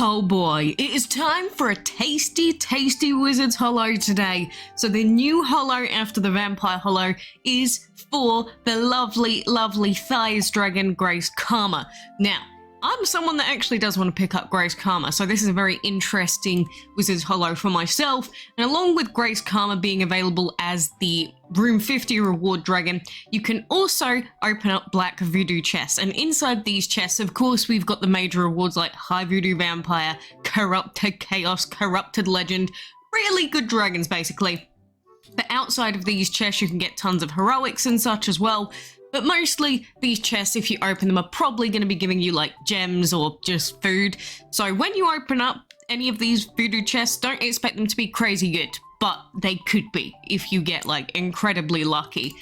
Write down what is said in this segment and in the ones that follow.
Oh boy, it is time for a tasty, tasty Wizard's Holo today. So the new Holo after the Vampire Holo is for the lovely, lovely Thighs Dragon Grace Karma. Now, I'm someone that actually does want to pick up Grace Karma, so this is a very interesting Wizard's Holo for myself. And along with Grace Karma being available as the Room 50 reward dragon, you can also open up Black Voodoo chests. And inside these chests, of course, we've got the major rewards like High Voodoo Vampire, Corrupted Chaos, Corrupted Legend, really good dragons basically. But outside of these chests, you can get tons of heroics and such as well. But mostly, these chests, if you open them, are probably going to be giving you, like, gems or just food. So when you open up any of these voodoo chests, don't expect them to be crazy good. But they could be, if you get, like, incredibly lucky.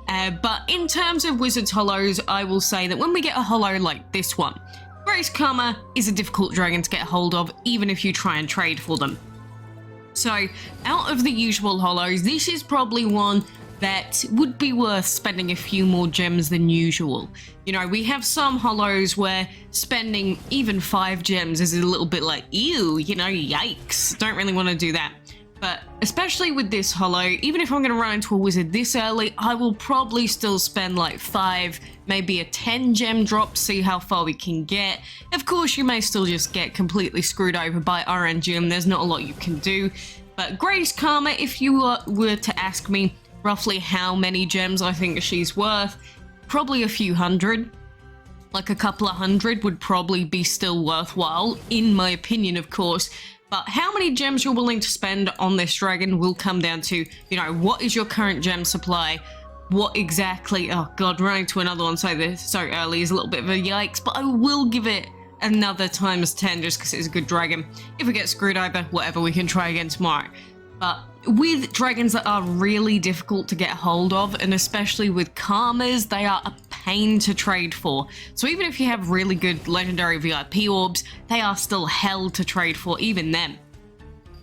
But in terms of Wizard's Holos, I will say that when we get a Holo like this one, Grace Karma is a difficult dragon to get a hold of, even if you try and trade for them. So, out of the usual Holos, this is probably one that would be worth spending a few more gems than usual. You know, we have some Holos where spending even 5 gems is a little bit like, ew, you know, yikes. Don't really want to do that. But especially with this Holo, even if I'm going to run into a wizard this early, I will probably still spend like 5, maybe a 10 gem drop, see how far we can get. Of course, you may still just get completely screwed over by RNG and there's not a lot you can do. But Grace Karma, if you were to ask me roughly how many gems I think she's worth, probably a few hundred. Like a couple of hundred would probably be still worthwhile, in my opinion, of course. But how many gems you're willing to spend on this dragon will come down to, you know, what is your current gem supply? What exactly, oh god, running to another one so early is a little bit of a yikes, but I will give it another times 10 just because it's a good dragon. If we get screwed over, whatever, we can try again tomorrow. But with dragons that are really difficult to get hold of, and especially with Karmas, they are a pain to trade for. So even if you have really good legendary VIP orbs, they are still hell to trade for, even them.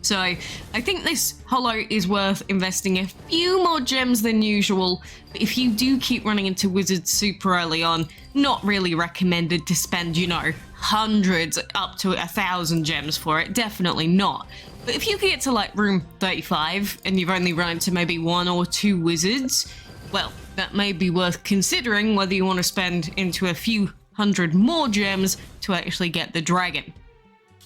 So I think this Holo is worth investing a few more gems than usual. But if you do keep running into wizards super early on, not really recommended to spend, you know, hundreds up to 1,000 gems for it. Definitely not. But if you get to like room 35 and you've only run into maybe 1 or 2 wizards, well, that may be worth considering whether you want to spend into a few hundred more gems to actually get the dragon.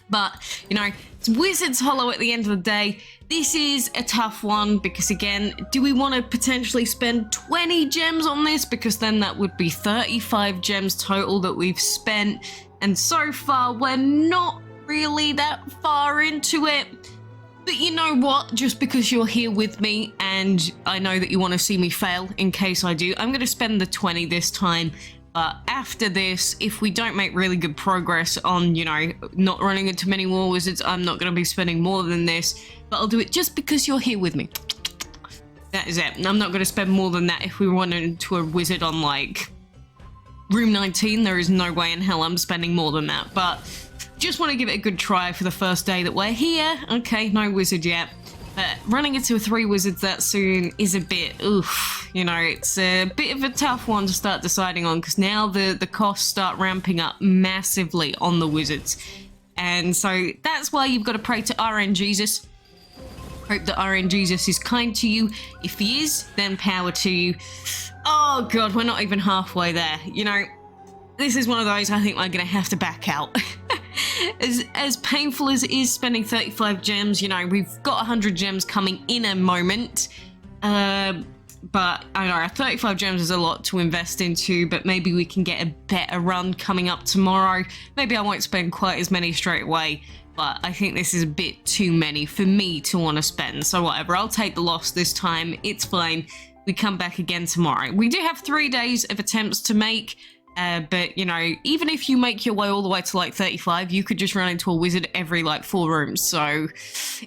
But, you know, it's Wizard's Holo at the end of the day. This is a tough one because, again, do we want to potentially spend 20 gems on this? Because then that would be 35 gems total that we've spent. And so far, we're not really that far into it. But you know what? Just because you're here with me and I know that you want to see me fail in case I do, I'm going to spend the 20 this time. But after this, if we don't make really good progress on, you know, not running into many more wizards, I'm not going to be spending more than this. But I'll do it just because you're here with me. That is it. I'm not going to spend more than that if we run into a wizard on, like, room 19. There is no way in hell I'm spending more than that. But just want to give it a good try for the first day that we're here. Okay, no wizard yet. But running into 3 wizards that soon is a bit, oof, you know, it's a bit of a tough one to start deciding on because now the costs start ramping up massively on the wizards. And so that's why you've got to pray to RNGesus. Hope that RNGesus is kind to you. If he is, then power to you. Oh god, we're not even halfway there. You know, this is one of those I think we're going to have to back out. As painful as it is spending 35 gems, you know, we've got 100 gems coming in a moment. But I know 35 gems is a lot to invest into, but maybe we can get a better run coming up tomorrow. Maybe I won't spend quite as many straight away, but I think this is a bit too many for me to want to spend. So whatever, I'll take the loss this time. It's fine. We come back again tomorrow. We do have 3 days of attempts to make. But, you know, even if you make your way all the way to like 35, you could just run into a wizard every like 4 rooms. So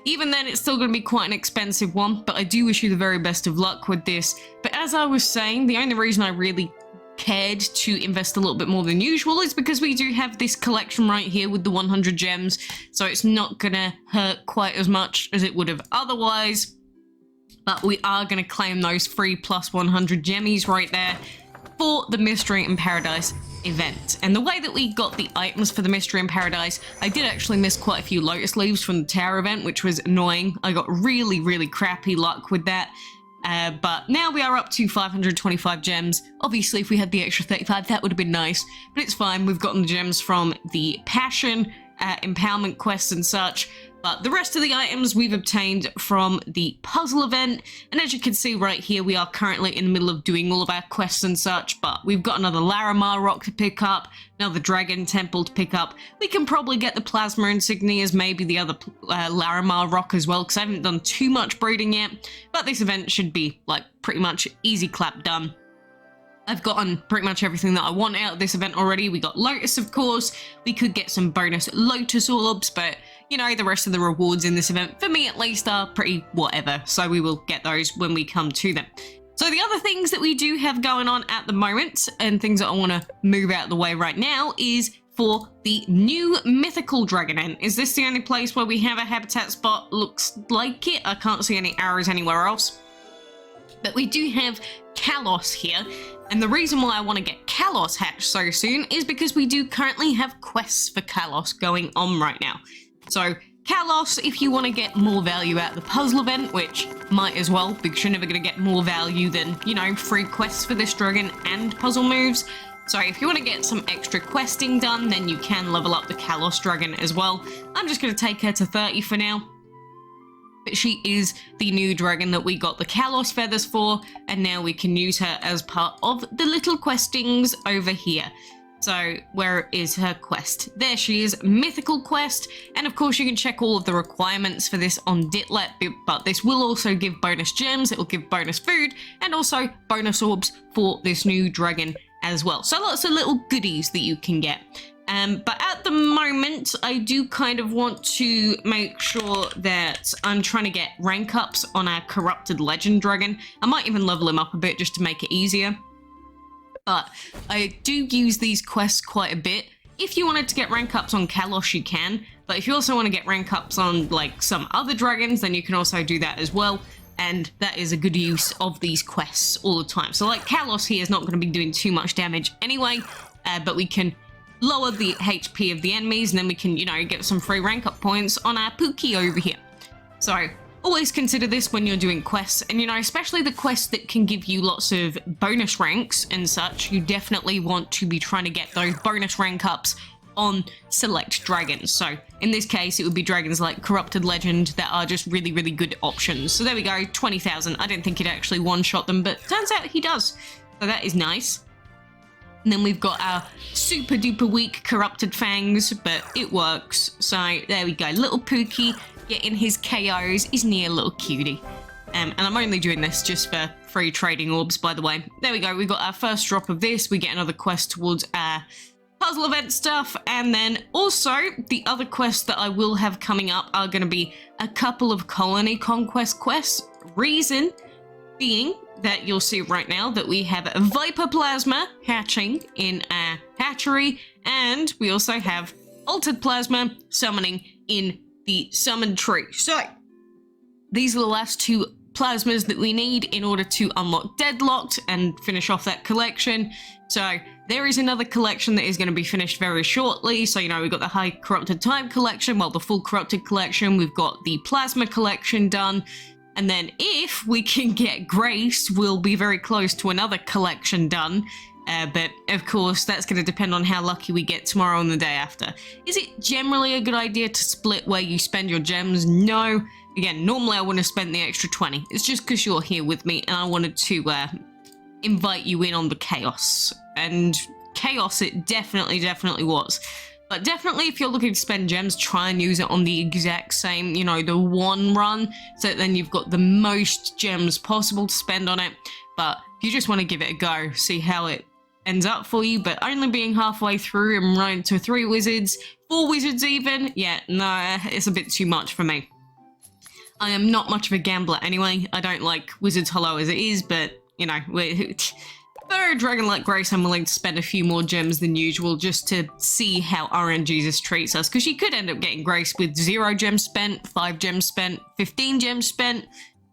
even then, it's still going to be quite an expensive one. But I do wish you the very best of luck with this. But as I was saying, the only reason I really cared to invest a little bit more than usual is because we do have this collection right here with the 100 gems. So it's not going to hurt quite as much as it would have otherwise. But we are going to claim those free plus 100 gemmies right there for the Mystery in Paradise event. And the way that we got the items for the Mystery in Paradise, I did actually miss quite a few Lotus Leaves from the Tower event, which was annoying. I got really, really crappy luck with that. But now we are up to 525 gems. Obviously, if we had the extra 35, that would have been nice. But it's fine, we've gotten the gems from the Passion, Empowerment quests and such. But the rest of the items we've obtained from the puzzle event. And as you can see right here, we are currently in the middle of doing all of our quests and such. But we've got another Larimar rock to pick up, another Dragon Temple to pick up. We can probably get the Plasma Insignias, maybe the other Larimar rock as well, because I haven't done too much breeding yet. But this event should be like pretty much easy clap done. I've gotten pretty much everything that I want out of this event already. We got Lotus, of course. We could get some bonus Lotus Orbs, but, you know, the rest of the rewards in this event, for me at least, are pretty whatever. So we will get those when we come to them. So the other things that we do have going on at the moment, and things that I want to move out of the way right now, is for the new Mythical Dragon Ant. Is this the only place where we have a habitat spot? Looks like it. I can't see any arrows anywhere else. But we do have Kallos here, and the reason why I want to get Kallos hatched so soon is because we do currently have quests for Kallos going on right now. So Kallos, if you want to get more value out of the puzzle event, which might as well, because you're never going to get more value than, you know, free quests for this dragon and puzzle moves. So if you want to get some extra questing done, then you can level up the Kallos dragon as well. I'm just going to take her to 30 for now. But she is the new dragon that we got the Kallos feathers for, and now we can use her as part of the little questings over here. So where is her quest? There she is, Mythical quest, and of course you can check all of the requirements for this on deadlocked, but this will also give bonus gems, it will give bonus food, and also bonus orbs for this new dragon as well. So lots of little goodies that you can get. But at the moment, I do kind of want to make sure that I'm trying to get rank ups on our Corrupted Legend Dragon. I might even level him up a bit just to make it easier. But I do use these quests quite a bit. If you wanted to get rank ups on Kallos, you can. But if you also want to get rank ups on like some other dragons, then you can also do that as well. And that is a good use of these quests all the time. So like Kallos here is not going to be doing too much damage anyway, but we can lower the HP of the enemies, and then we can, you know, get some free rank up points on our Pookie over here. So always consider this when you're doing quests, and you know, especially the quests that can give you lots of bonus ranks and such, you definitely want to be trying to get those bonus rank ups on select dragons. So in this case, it would be dragons like Corrupted Legend that are just really, really good options. So there we go, 20,000. I didn't think he'd actually one-shot them, but turns out he does. So that is nice. And then we've got our super duper weak Corrupted Fangs, but it works. So there we go, little Pookie getting his KOs. Isn't he a little cutie? And I'm only doing this just for free trading orbs, by the way. There we go, we got our first drop of this. We get another quest towards our puzzle event stuff. And then also the other quests that I will have coming up are going to be a couple of colony conquest quests. Reason being that you'll see right now that we have a Viper Plasma hatching in our hatchery, and we also have Altered Plasma summoning in the summon tree. So these are the last two plasmas that we need in order to unlock Deadlocked and finish off that collection. So there is another collection that is going to be finished very shortly. So, you know, we've got the High Corrupted Time collection, well, the full Corrupted collection, we've got the Plasma collection done. And then if we can get Grace, we'll be very close to another collection done. But of course, that's going to depend on how lucky we get tomorrow and the day after. Is it generally a good idea to split where you spend your gems? No. Again, normally I wouldn't have spent the extra 20. It's just because you're here with me and I wanted to invite you in on the chaos. And chaos it definitely was. But definitely, if you're looking to spend gems, try and use it on the exact same, you know, the one run, so that then you've got the most gems possible to spend on it. But if you just want to give it a go, see how it ends up for you, but only being halfway through and running to 3 wizards, 4 wizards even, yeah, no, it's a bit too much for me. I am not much of a gambler anyway. I don't like Wizards Holo as it is, but, you know, for a dragon like Grace, I'm willing to spend a few more gems than usual just to see how RNGesus treats us, because you could end up getting Grace with 0 gems spent, 5 gems spent, 15 gems spent.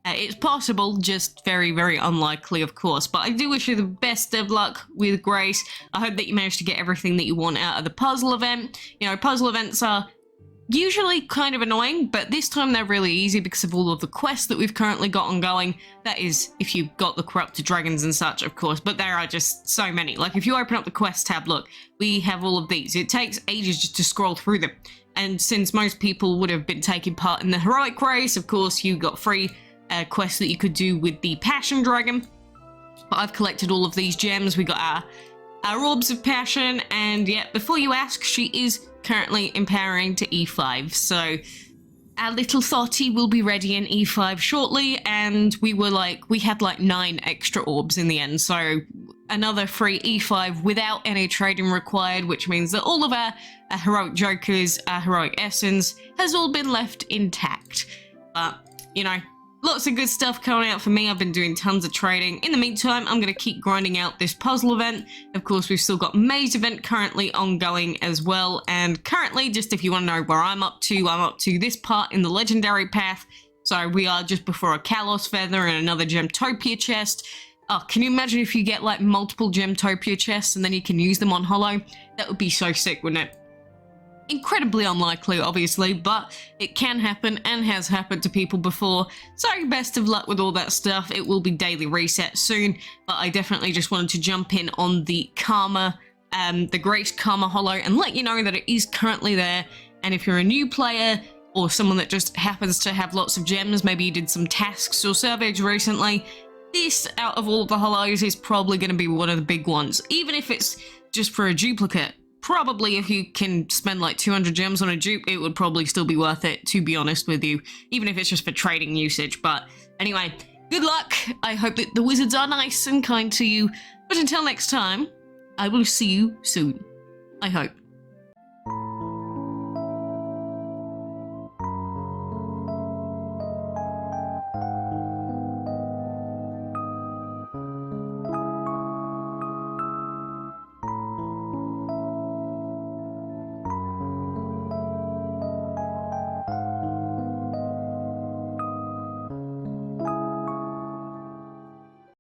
It's possible, just very, very unlikely, of course. But I do wish you the best of luck with Grace. I hope that you manage to get everything that you want out of the puzzle event. You know, puzzle events are usually kind of annoying, but this time they're really easy because of all of the quests that we've currently got ongoing. That is, if you've got the corrupted dragons and such, of course, but there are just so many. Like, if you open up the quest tab, look, we have all of these. It takes ages just to scroll through them. And since most people would have been taking part in the heroic race, of course, you got free quests that you could do with the passion dragon. But I've collected all of these gems. We got our orbs of passion, and yeah, before you ask, she is currently empowering to E5, so our little thotty will be ready in E5 shortly, and we had like 9 extra orbs in the end, so another free E5 without any trading required, which means that all of our heroic jokers, our heroic essence, has all been left intact. But, you know, lots of good stuff coming out for me. I've been doing tons of trading. In the meantime, I'm going to keep grinding out this puzzle event. Of course, we've still got Maze event currently ongoing as well. And currently, just if you want to know where I'm up to this part in the legendary path. So we are just before a Kallos feather and another Gemtopia chest. Oh, can you imagine if you get like multiple Gemtopia chests and then you can use them on Holo? That would be so sick, wouldn't it? Incredibly unlikely, obviously, but it can happen and has happened to people before. So best of luck with all that stuff. It will be daily reset soon, but I definitely just wanted to jump in on the Karma, the Great Karma Holo, and let you know that it is currently there. And if you're a new player or someone that just happens to have lots of gems, maybe you did some tasks or surveys recently, this, out of all of the Holos, is probably going to be one of the big ones. Even if it's just for a duplicate. Probably if you can spend like 200 gems on a dupe, it would probably still be worth it, to be honest with you, even if it's just for trading usage. But anyway, good luck. I hope that the wizards are nice and kind to you. But until next time, I will see you soon. I hope.